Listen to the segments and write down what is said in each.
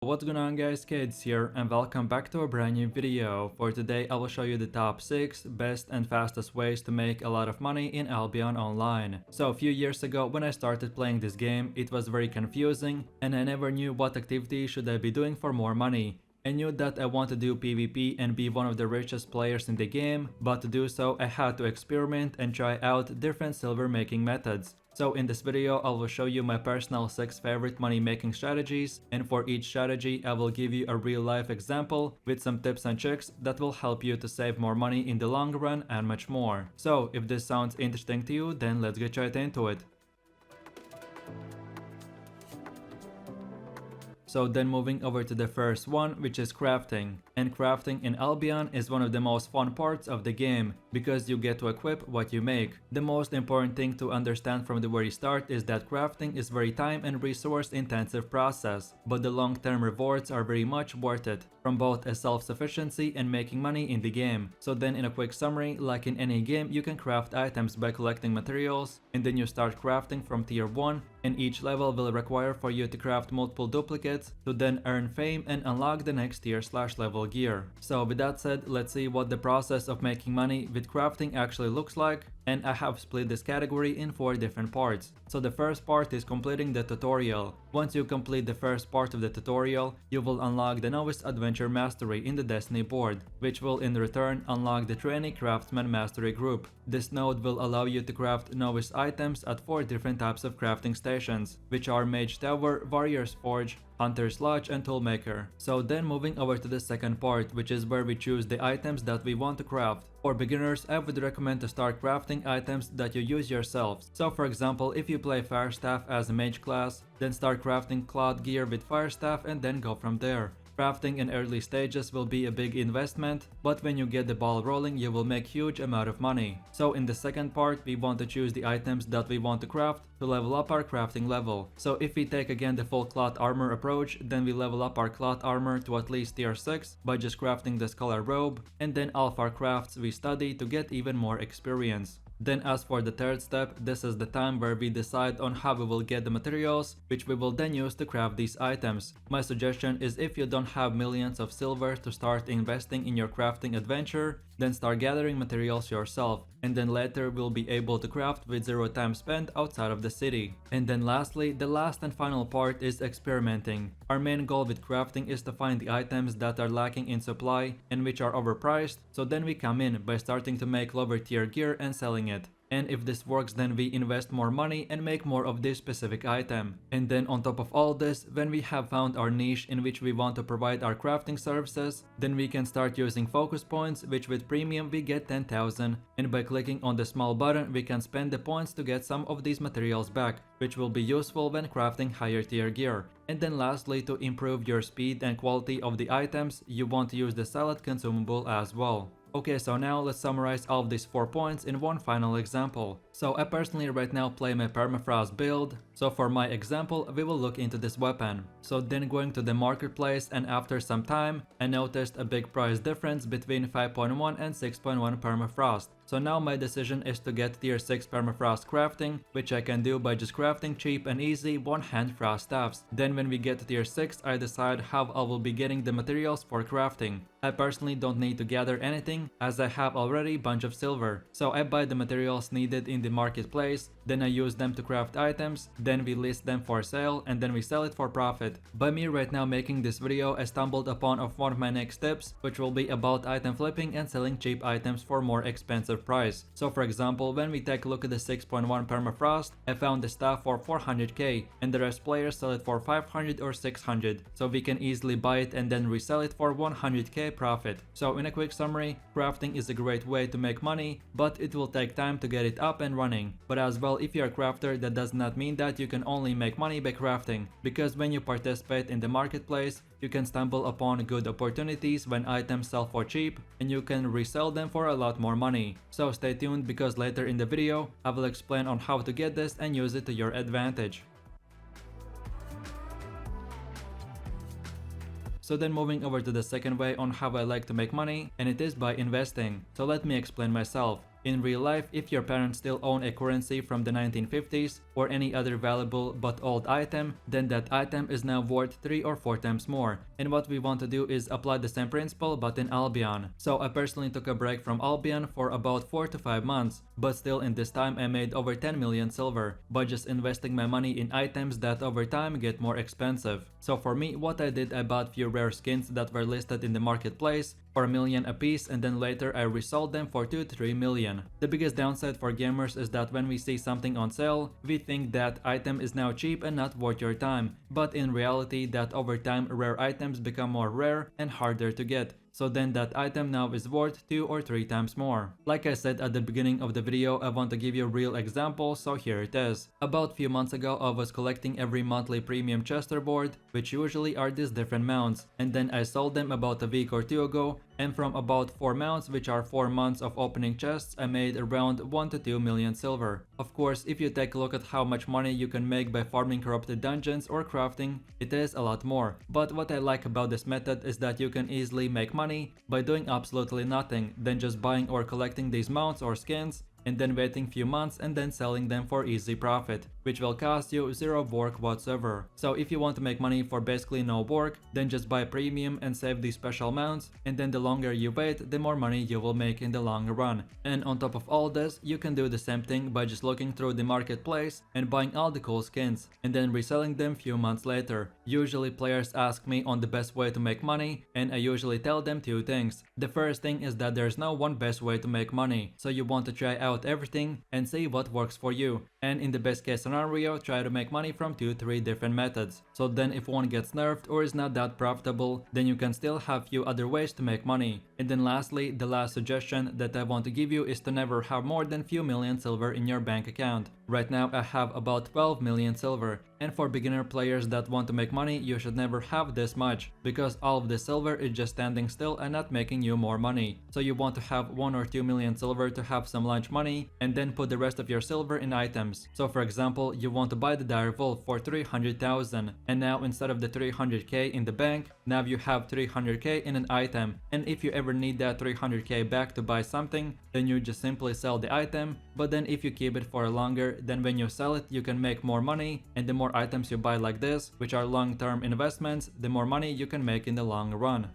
What's going on guys, Kids here and welcome back to a brand new video. For today I will show you the top 6 best and fastest ways to make a lot of money in Albion online. So a few years ago when I started playing this game, it was very confusing and I never knew what activity should I be doing for more money. I knew that I want to do PvP and be one of the richest players in the game, but to do so I had to experiment and try out different silver making methods. So in this video I will show you my personal 6 favorite money making strategies, and for each strategy I will give you a real life example with some tips and tricks that will help you to save more money in the long run and much more. So if this sounds interesting to you, then let's get right into it. So then moving over to the first one, which is crafting. And crafting in Albion is one of the most fun parts of the game, because you get to equip what you make. The most important thing to understand from the very start is that crafting is very time and resource intensive process, but the long-term rewards are very much worth it, from both a self-sufficiency and making money in the game. So then in a quick summary, like in any game, you can craft items by collecting materials, and then you start crafting from tier 1, and each level will require for you to craft multiple duplicates to then earn fame and unlock the next tier/level gear. So with that said, let's see what the process of making money with crafting actually looks like, and I have split this category in 4 different parts. So the first part is completing the tutorial. Once you complete the first part of the tutorial, you will unlock the Novice Adventure Mastery in the Destiny board, which will in return unlock the Trainee Craftsman Mastery group. This node will allow you to craft novice items at 4 different types of crafting stations, which are Mage Tower, Warrior's Forge, Hunter's Lodge and Toolmaker. So then moving over to the second part, which is where we choose the items that we want to craft. For beginners, I would recommend to start crafting items that you use yourselves. So for example, if you play Firestaff as a mage class, then start crafting cloth gear with Firestaff and then go from there. Crafting in early stages will be a big investment, but when you get the ball rolling you will make huge amount of money. So in the second part we want to choose the items that we want to craft to level up our crafting level. So if we take again the full cloth armor approach, then we level up our cloth armor to at least tier 6 by just crafting the Scholar robe, and then all of our crafts we study to get even more experience. Then as for the third step, this is the time where we decide on how we will get the materials, which we will then use to craft these items. My suggestion is if you don't have millions of silver to start investing in your crafting adventure, then start gathering materials yourself, and then later we'll be able to craft with 0 time spent outside of the city. And then lastly, the last and final part is experimenting. Our main goal with crafting is to find the items that are lacking in supply and which are overpriced, so then we come in by starting to make lower tier gear and selling it. And if this works, then we invest more money and make more of this specific item. And then on top of all this, when we have found our niche in which we want to provide our crafting services, then we can start using focus points, which with premium we get 10,000, and by clicking on the small button we can spend the points to get some of these materials back, which will be useful when crafting higher tier gear. And then lastly, to improve your speed and quality of the items, you want to use the salad consumable as well. Okay, so now let's summarize all of these 4 points in one final example. So I personally right now play my permafrost build, so for my example we will look into this weapon. So then going to the marketplace, and after some time I noticed a big price difference between 5.1 and 6.1 permafrost. So now my decision is to get tier 6 permafrost crafting, which I can do by just crafting cheap and easy one-hand frost staffs. Then when we get to tier 6 I decide how I will be getting the materials for crafting. I personally don't need to gather anything as I have already a bunch of silver. So I buy the materials needed in the marketplace, then I use them to craft items, then we list them for sale, and then we sell it for profit. By me right now making this video, I stumbled upon one of my next tips, which will be about item flipping and selling cheap items for more expensive price. So for example, when we take a look at the 6.1 permafrost, I found the staff for 400k and the rest players sell it for 500 or 600, so we can easily buy it and then resell it for 100k profit. So in a quick summary, crafting is a great way to make money, but it will take time to get it up and running. But as well, if you're a crafter, that does not mean that you can only make money by crafting, because when you participate in the marketplace, you can stumble upon good opportunities when items sell for cheap and you can resell them for a lot more money. So stay tuned, because later in the video I will explain on how to get this and use it to your advantage. So then moving over to the second way on how I like to make money, and it is by investing. So let me explain myself. In real life, if your parents still own a currency from the 1950s or any other valuable but old item, then that item is now worth 3 or 4 times more. And what we want to do is apply the same principle but in Albion. So I personally took a break from Albion for about 4 to 5 months, but still in this time I made over 10 million silver by just investing my money in items that over time get more expensive. So for me, what I did, I bought few rare skins that were listed in the marketplace for $1 million a piece, and then later I resold them for 2 to 3 million. The biggest downside for gamers is that when we see something on sale, we think that item is now cheap and not worth your time, but in reality that over time rare items become more rare and harder to get. So then that item now is worth 2 or 3 times more. Like I said at the beginning of the video, I want to give you a real example, so here it is. About few months ago I was collecting every monthly premium checkerboard, which usually are these different mounts, and then I sold them about a week or 2 ago, and from about 4 mounts, which are 4 months of opening chests, I made around 1 to 2 million silver. Of course, if you take a look at how much money you can make by farming corrupted dungeons or crafting, it is a lot more. But what I like about this method is that you can easily make money by doing absolutely nothing than just buying or collecting these mounts or skins and then waiting few months and then selling them for easy profit, which will cost you zero work whatsoever. So if you want to make money for basically no work, then just buy premium and save these special mounts, and then the longer you wait, the more money you will make in the long run. And on top of all this, you can do the same thing by just looking through the marketplace and buying all the cool skins and then reselling them few months later. Usually players ask me on the best way to make money, and I usually tell them 2 things. The first thing is that there's no one best way to make money, so you want to try out everything and see what works for you, and in the best case scenario try to make money from 2-3 different methods. So then if one gets nerfed or is not that profitable, then you can still have few other ways to make money. And then lastly, the last suggestion that I want to give you is to never have more than few million silver in your bank account. Right now I have about 12 million silver, and for beginner players that want to make money, you should never have this much, because all of the silver is just standing still and not making you more money. So you want to have 1 or 2 million silver to have some lunch money, and then put the rest of your silver in items. So for example, you want to buy the Dire Wolf for 300,000, and now instead of the 300k in the bank, now you have 300k in an item, and if you ever need that 300k back to buy something, then you just simply sell the item. But then if you keep it for longer, then when you sell it you can make more money, and the more items you buy like this, which are long-term investments, the more money you can make in the long run.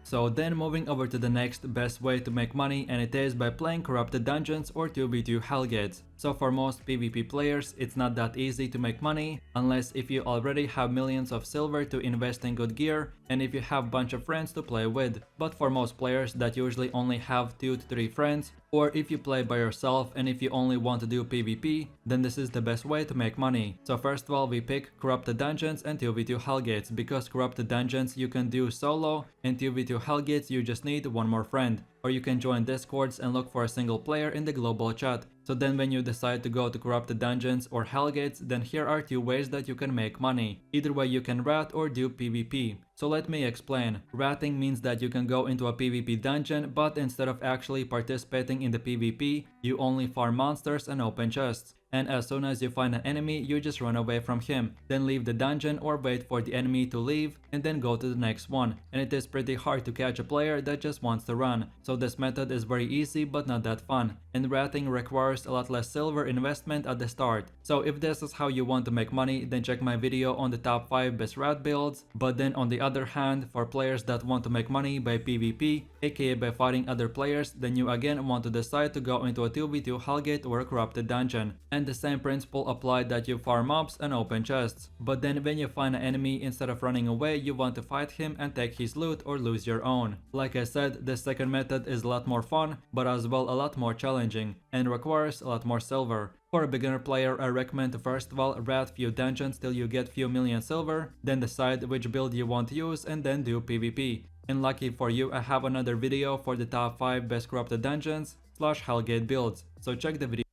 So then moving over to the next best way to make money, and it is by playing corrupted dungeons or 2v2 hellgates. So for most PvP players, it's not that easy to make money unless if you already have millions of silver to invest in good gear and if you have bunch of friends to play with. But for most players that usually only have 2 to 3 friends, or if you play by yourself and if you only want to do PvP, then this is the best way to make money. So first of all, we pick corrupted dungeons and 2v2 hellgates, because corrupted dungeons you can do solo, and 2v2 hellgates you just need one more friend. Or you can join discords and look for a single player in the global chat. So then when you decide to go to corrupted dungeons or hellgates, then here are 2 ways that you can make money. Either way, you can rat or do PvP. So let me explain. Ratting means that you can go into a PvP dungeon, but instead of actually participating in the PvP, you only farm monsters and open chests. And as soon as you find an enemy, you just run away from him, then leave the dungeon or wait for the enemy to leave and then go to the next one. And it is pretty hard to catch a player that just wants to run. So this method is very easy but not that fun. And ratting requires a lot less silver investment at the start. So if this is how you want to make money, then check my video on the top 5 best rat builds. But then on the other hand, for players that want to make money by PvP, aka by fighting other players, then you again want to decide to go into a 2v2 hellgate or a corrupted dungeon. And the same principle applied that you farm mobs and open chests. But then when you find an enemy, instead of running away, you want to fight him and take his loot or lose your own. Like I said, the second method is a lot more fun, but as well a lot more challenging, and requires a lot more silver. For a beginner player, I recommend to first of all rat few dungeons till you get few million silver, then decide which build you want to use and then do PvP. And lucky for you, I have another video for the top 5 best corrupted dungeons / hellgate builds, so check the video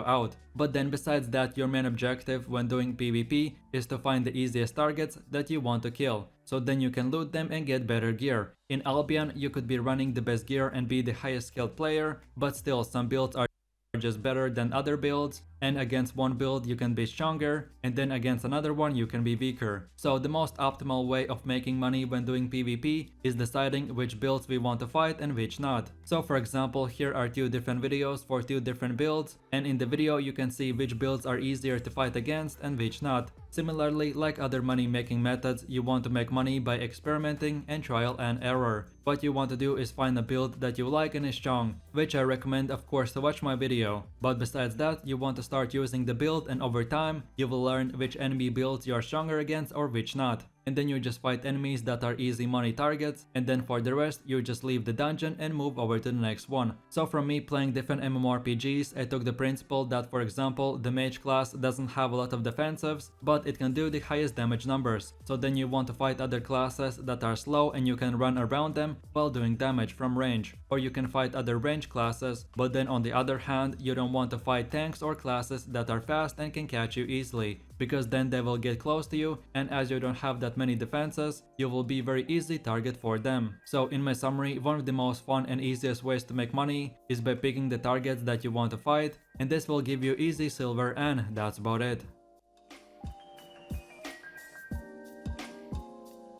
out. But then besides that, your main objective when doing PvP is to find the easiest targets that you want to kill, so then you can loot them and get better gear. In Albion, you could be running the best gear and be the highest skilled player, but still some builds are just better than other builds, and against one build you can be stronger, and then against another one you can be weaker. So the most optimal way of making money when doing PvP is deciding which builds we want to fight and which not. So for example, here are two different videos for two different builds, and in the video you can see which builds are easier to fight against and which not. Similarly, like other money making methods, you want to make money by experimenting and trial and error. What you want to do is find a build that you like and is strong, which I recommend of course to watch my video. But besides that, you want to start using the build, and over time you will learn which enemy builds you are stronger against or which not. And then you just fight enemies that are easy money targets, and then for the rest you just leave the dungeon and move over to the next one. So from me playing different MMORPGs, I took the principle that, for example, the mage class doesn't have a lot of defensives, but it can do the highest damage numbers. So then you want to fight other classes that are slow and you can run around them while doing damage from range. Or you can fight other range classes, but then on the other hand you don't want to fight tanks or classes that are fast and can catch you easily, because then they will get close to you, and as you don't have that many defenses, you will be very easy target for them. So in my summary, one of the most fun and easiest ways to make money is by picking the targets that you want to fight, and this will give you easy silver, and that's about it.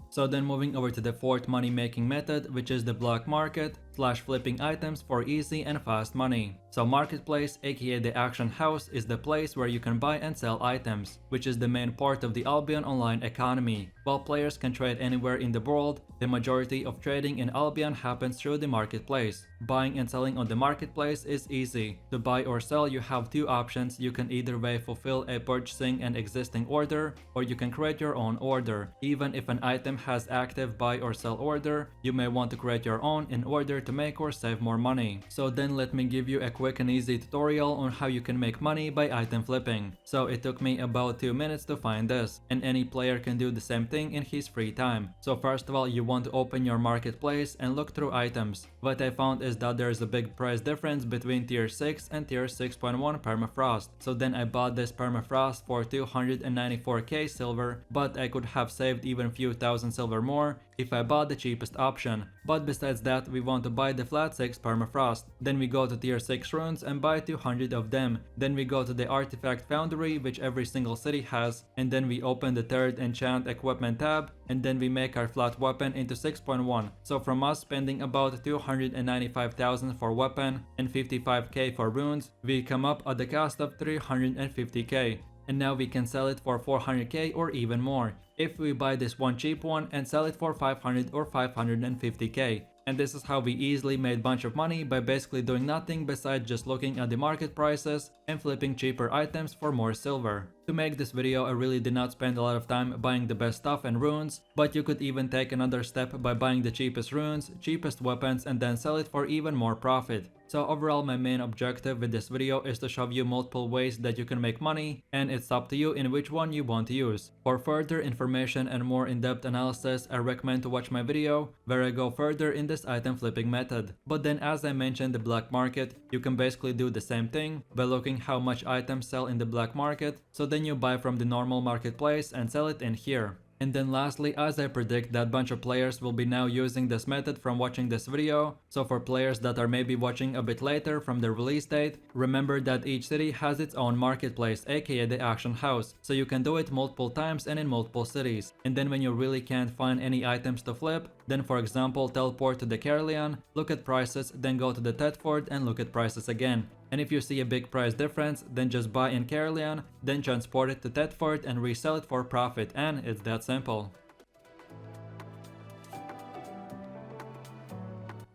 So then moving over to the fourth money making method, which is the black market / flipping items for easy and fast money. So marketplace, aka the auction house, is the place where you can buy and sell items, which is the main part of the Albion online economy. While players can trade anywhere in the world, the majority of trading in Albion happens through the marketplace. Buying and selling on the marketplace is easy. To buy or sell, you have two options. You can either way fulfill a purchasing an existing order, or you can create your own order. Even if an item has active buy or sell order, you may want to create your own in order to make or save more money. So then let me give you a quick and easy tutorial on how you can make money by item flipping. So it took me about 2 minutes to find this, and any player can do the same thing in his free time. So first of all, you want to open your marketplace and look through items. What I found is that there is a big price difference between tier 6 and tier 6.1 permafrost. So then I bought this permafrost for 294k silver, but I could have saved even few thousand silver more if I bought the cheapest option. But besides that, we want to buy the flat 6 permafrost. Then we go to tier 6 runes and buy 200 of them. Then we go to the artifact foundry, which every single city has, and then we open the third enchant equipment tab, and then we make our flat weapon into 6.1. So from us spending about 295,000 for weapon and 55k for runes, we come up at the cost of 350k. And now we can sell it for 400k or even more if we buy this one cheap one and sell it for 500 or 550k. And this is how we easily made bunch of money by basically doing nothing besides just looking at the market prices and flipping cheaper items for more silver. To make this video, I really did not spend a lot of time buying the best stuff and runes, but you could even take another step by buying the cheapest runes, cheapest weapons, and then sell it for even more profit. So overall, my main objective with this video is to show you multiple ways that you can make money, and it's up to you in which one you want to use. For further information and more in-depth analysis, I recommend to watch my video where I go further in this item flipping method. But then, as I mentioned, the black market, you can basically do the same thing by looking how much items sell in the black market, so then you buy from the normal marketplace and sell it in here. And then lastly, as I predict that bunch of players will be now using this method from watching this video, so for players that are maybe watching a bit later from the release date, remember that each city has its own marketplace, aka the auction house, so you can do it multiple times and in multiple cities. And then when you really can't find any items to flip, then for example teleport to the Caerleon, look at prices, then go to the Thetford and look at prices again. And if you see a big price difference, then just buy in Caerleon, then transport it to Thetford and resell it for profit, and it's that simple.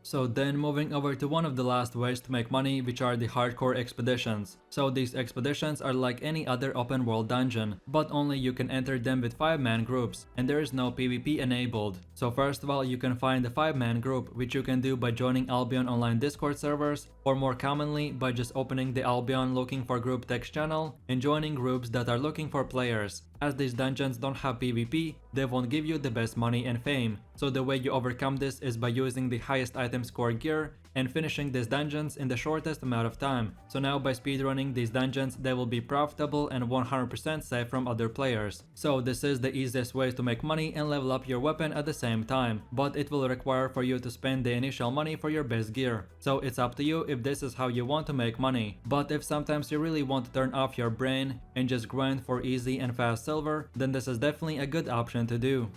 So then moving over to one of the last ways to make money, which are the hardcore expeditions. So these expeditions are like any other open world dungeon, but only you can enter them with 5-man groups, and there is no PvP enabled. So first of all, you can find a 5-man group, which you can do by joining Albion online Discord servers, or more commonly by just opening the Albion looking for group text channel and joining groups that are looking for players. As these dungeons don't have PvP, they won't give you the best money and fame. So the way you overcome this is by using the highest item score gear and finishing these dungeons in the shortest amount of time. So now by speedrunning these dungeons, they will be profitable and 100% safe from other players. So this is the easiest way to make money and level up your weapon at the same time, but it will require for you to spend the initial money for your base gear. So it's up to you if this is how you want to make money. But if sometimes you really want to turn off your brain and just grind for easy and fast silver, then this is definitely a good option to do.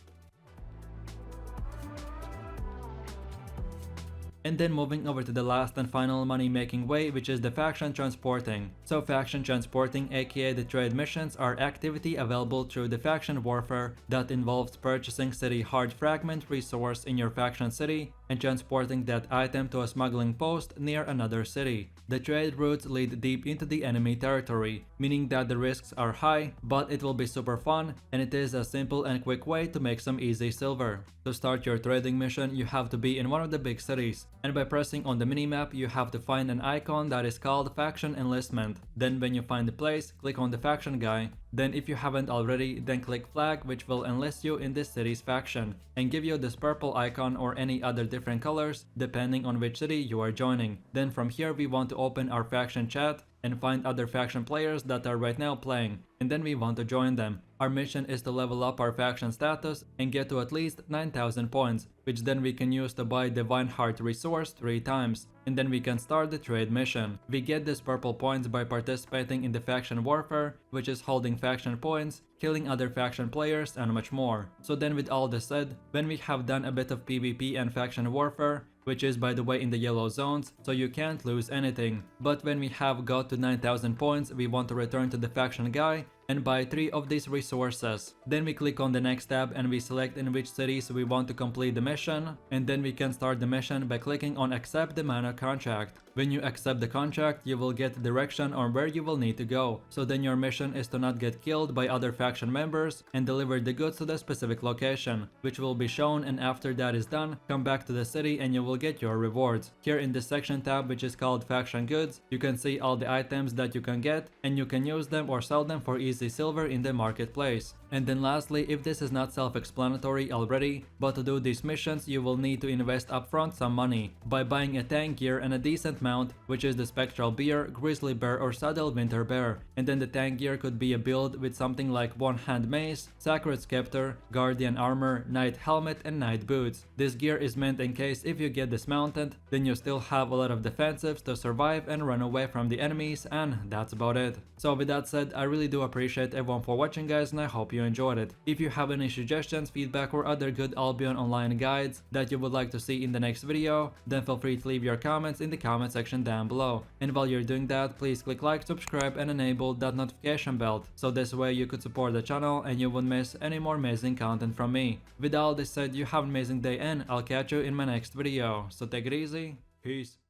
And then moving over to the last and final money making way, which is the faction transporting. So faction transporting, aka the trade missions, are activity available through the faction warfare that involves purchasing city hard fragment resource in your faction city and transporting that item to a smuggling post near another city. The trade routes lead deep into the enemy territory, meaning that the risks are high, but it will be super fun, and it is a simple and quick way to make some easy silver. To start your trading mission, you have to be in one of the big cities, and by pressing on the minimap, you have to find an icon that is called Faction Enlistment. Then when you find the place, click on the faction guy. Then if you haven't already, then click flag, which will enlist you in this city's faction and give you this purple icon or any other different colors depending on which city you are joining. Then from here we want to open our faction chat and find other faction players that are right now playing, and then we want to join them. Our mission is to level up our faction status and get to at least 9,000 points, which then we can use to buy Divine Heart resource 3 times, and then we can start the trade mission. We get these purple points by participating in the faction warfare, which is holding faction points, killing other faction players, and much more. So then with all this said, when we have done a bit of PvP and faction warfare, which is by the way in the yellow zones, so you can't lose anything. But when we have got to 9,000 points, we want to return to the faction guy and buy 3 of these resources. Then we click on the next tab and we select in which cities we want to complete the mission, and then we can start the mission by clicking on accept the mana contract. When you accept the contract, you will get direction on where you will need to go. So then your mission is to not get killed by other faction members and deliver the goods to the specific location, which will be shown, and after that is done, come back to the city and you will get your rewards. Here in the section tab, which is called faction goods, you can see all the items that you can get, and you can use them or sell them for easy silver in the marketplace. And then lastly, if this is not self-explanatory already, but to do these missions you will need to invest upfront some money by buying a tank gear and a decent mount, which is the Spectral Bear, Grizzly Bear or Saddle Winter Bear. And then the tank gear could be a build with something like one-hand mace, Sacred Scepter, Guardian Armor, Knight Helmet and Knight Boots. This gear is meant in case if you get dismounted, then you still have a lot of defensives to survive and run away from the enemies, and that's about it. So with that said, I really do appreciate everyone for watching guys, and I hope you enjoyed it. If you have any suggestions, feedback or other good Albion online guides that you would like to see in the next video, then feel free to leave your comments in the comment section down below. And while you're doing that, please click like, subscribe and enable that notification bell, so this way you could support the channel and you won't miss any more amazing content from me. With all this said, you have an amazing day and I'll catch you in my next video. So take it easy, peace.